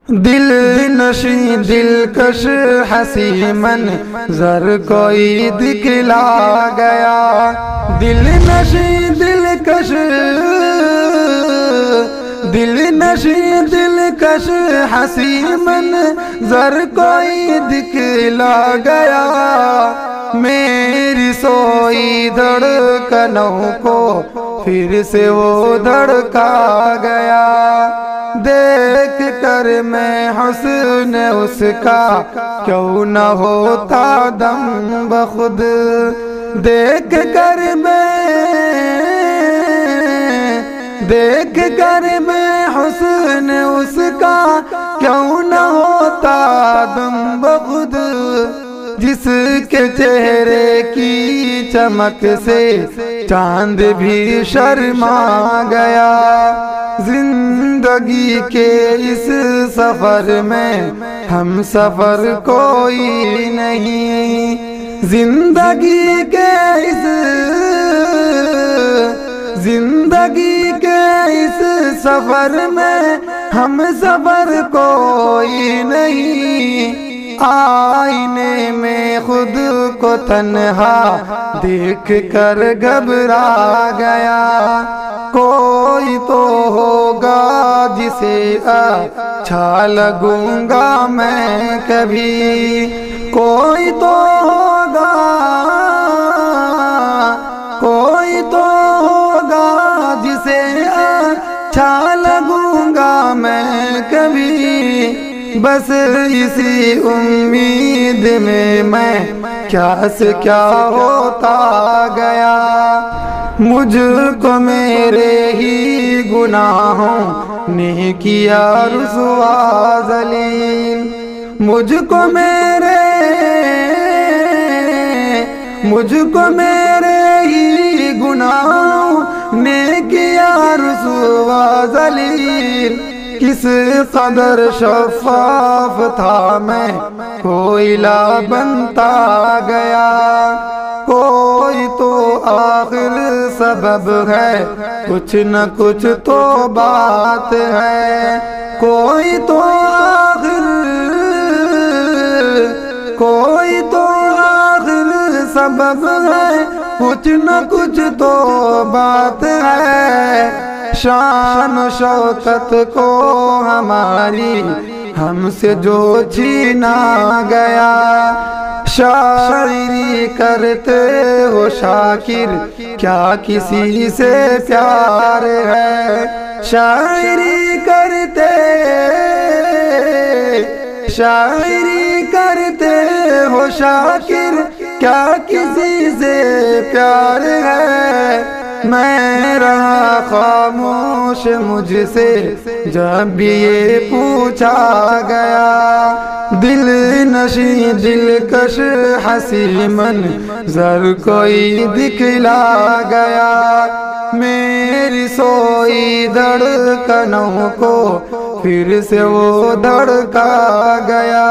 دل نشیں دلکش حسین منظر کوئی دکھلا گیا، دل نشیں دلکش دلکش حسین منظر کوئی دکھلا گیا، میری سوئی دھڑکنوں کو پھر سے وہ دھڑکا گیا، دیکھ کر میں حسن اس کا کیوں نہ ہوتا دم بخود، دیکھ کر میں حسن اس کا کیوں نہ ہوتا دم بخود، جس کے چہرے کی چمک سے چاند بھی شرما گیا، زندگی کے اس سفر میں ہم سفر کوئی نہیں، زندگی کے اس سفر میں ہم سفر کوئی نہیں، آئینے میں خود کو تنہا دیکھ کر گھبرا گیا، کوئی تو ہوگا جسے اچھا لگوں گا میں کبھی، کوئی تو ہوگا جسے اچھا لگوں گا میں کبھی، بس اسی امید میں کیا سے کیا ہوتا گیا، مجھ کو میرے ہی گناہوں نے کیا رسوا ذلیل، مجھ کو میرے ہی گناہوں نے کیا رسوا ذلیل، کس قدر شفاف تھا میں کوئلہ بنتا گیا، کوئی تو آخر سبب ہے، کچھ نہ کچھ تو بات ہے، کوئی تو آخر سبب ہے، کچھ نہ کچھ تو بات ہے، شان و شوکت کو ہماری ہم سے جو چھینا گیا، شاعری کرتے ہو شاکر کیا کسی سے پیار ہے، شاعری کرتے ہو شاکر کیا کسی سے پیار ہے، میں رہا خاموش مجھ سے جب بھی یہ پوچھا گیا، دل نشیں دلکش حسین منظر کوئی دکھلا گیا، میری سوئی دھڑکنوں کو پھر سے وہ دھڑکا گیا۔